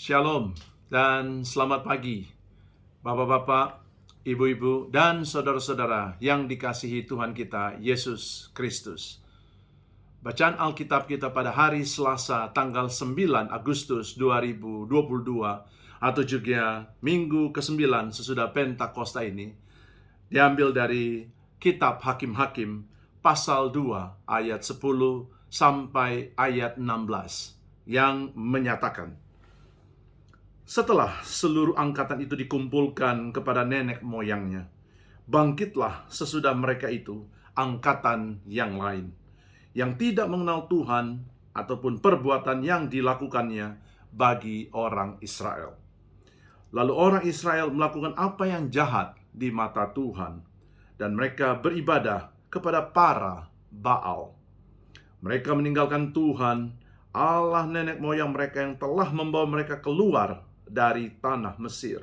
Shalom dan selamat pagi, Bapak-bapak, Ibu-ibu, dan saudara-saudara yang dikasihi Tuhan kita, Yesus Kristus. Bacaan Alkitab kita pada hari Selasa tanggal 9 Agustus 2022 atau juga minggu ke-9 sesudah Pentakosta ini diambil dari kitab Hakim-Hakim pasal 2 ayat 10 sampai ayat 16 yang menyatakan, setelah seluruh angkatan itu dikumpulkan kepada nenek moyangnya, bangkitlah sesudah mereka itu angkatan yang lain, yang tidak mengenal Tuhan ataupun perbuatan yang dilakukannya bagi orang Israel. Lalu orang Israel melakukan apa yang jahat di mata Tuhan, dan mereka beribadah kepada para Baal. Mereka meninggalkan Tuhan, Allah nenek moyang mereka yang telah membawa mereka keluar dari tanah Mesir,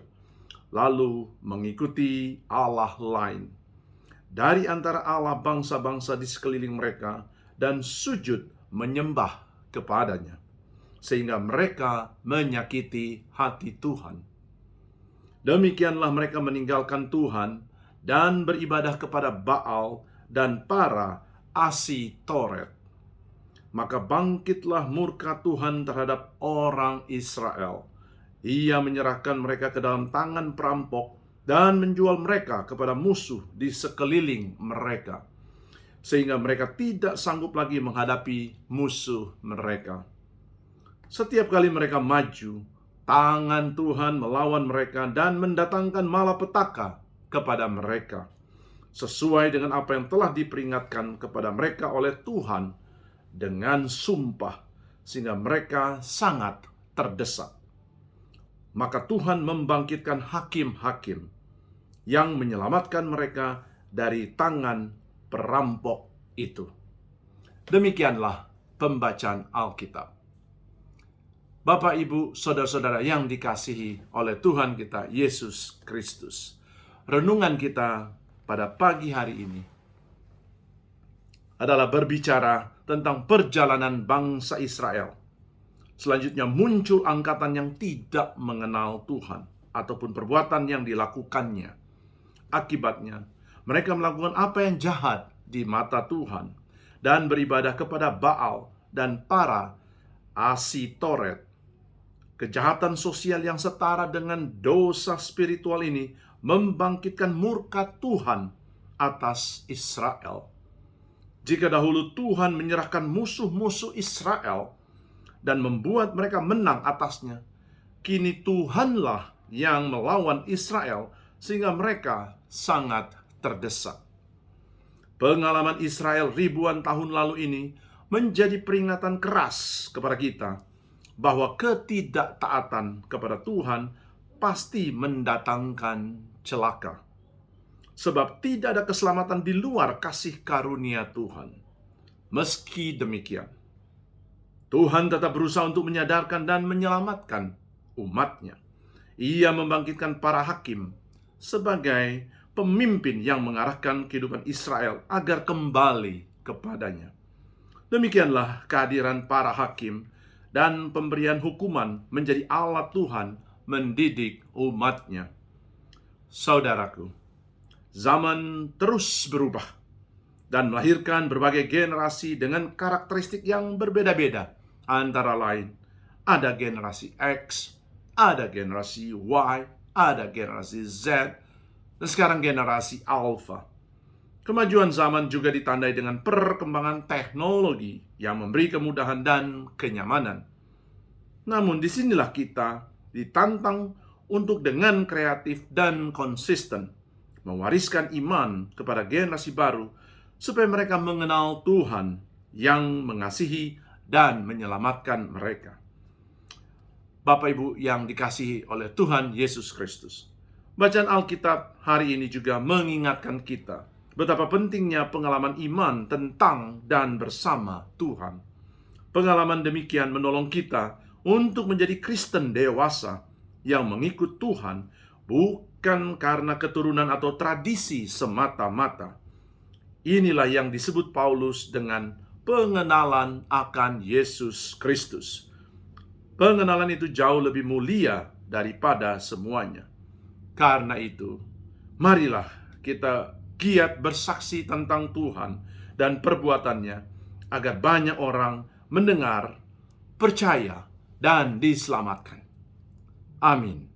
lalu mengikuti Allah lain dari antara Allah bangsa-bangsa di sekeliling mereka dan sujud menyembah kepadanya, sehingga mereka menyakiti hati Tuhan. Demikianlah mereka meninggalkan Tuhan dan beribadah kepada Baal dan para Asitoret. Maka bangkitlah murka Tuhan terhadap orang Israel. Ia menyerahkan mereka ke dalam tangan perampok dan menjual mereka kepada musuh di sekeliling mereka, sehingga mereka tidak sanggup lagi menghadapi musuh mereka. Setiap kali mereka maju, tangan Tuhan melawan mereka dan mendatangkan malapetaka kepada mereka, sesuai dengan apa yang telah diperingatkan kepada mereka oleh Tuhan dengan sumpah, sehingga mereka sangat terdesak. Maka Tuhan membangkitkan hakim-hakim yang menyelamatkan mereka dari tangan perampok itu. Demikianlah pembacaan Alkitab. Bapak, Ibu, saudara-saudara yang dikasihi oleh Tuhan kita, Yesus Kristus. Renungan kita pada pagi hari ini adalah berbicara tentang perjalanan bangsa Israel. Selanjutnya muncul angkatan yang tidak mengenal Tuhan ataupun perbuatan yang dilakukannya. Akibatnya, mereka melakukan apa yang jahat di mata Tuhan dan beribadah kepada Baal dan para Asitoret. Kejahatan sosial yang setara dengan dosa spiritual ini membangkitkan murka Tuhan atas Israel. Jika dahulu Tuhan menyerahkan musuh-musuh Israel dan membuat mereka menang atasnya, kini Tuhanlah yang melawan Israel sehingga mereka sangat terdesak. Pengalaman Israel ribuan tahun lalu ini menjadi peringatan keras kepada kita bahwa ketidaktaatan kepada Tuhan pasti mendatangkan celaka. Sebab tidak ada keselamatan di luar kasih karunia Tuhan. Meski demikian, Tuhan tetap berusaha untuk menyadarkan dan menyelamatkan umatnya. Ia membangkitkan para hakim sebagai pemimpin yang mengarahkan kehidupan Israel agar kembali kepadanya. Demikianlah kehadiran para hakim dan pemberian hukuman menjadi alat Tuhan mendidik umatnya. Saudaraku, zaman terus berubah dan melahirkan berbagai generasi dengan karakteristik yang berbeda-beda. Antara lain, ada generasi X, ada generasi Y, ada generasi Z, dan sekarang generasi Alpha. Kemajuan zaman juga ditandai dengan perkembangan teknologi yang memberi kemudahan dan kenyamanan. Namun disinilah kita ditantang untuk dengan kreatif dan konsisten mewariskan iman kepada generasi baru supaya mereka mengenal Tuhan yang mengasihi dan menyelamatkan mereka. Bapak Ibu yang dikasihi oleh Tuhan Yesus Kristus, bacaan Alkitab hari ini juga mengingatkan kita betapa pentingnya pengalaman iman tentang dan bersama Tuhan. Pengalaman demikian menolong kita untuk menjadi Kristen dewasa yang mengikut Tuhan bukan karena keturunan atau tradisi semata-mata. Inilah yang disebut Paulus dengan pengenalan akan Yesus Kristus. Pengenalan itu jauh lebih mulia daripada semuanya. Karena itu, marilah kita giat bersaksi tentang Tuhan dan perbuatannya, agar banyak orang mendengar, percaya, dan diselamatkan. Amin.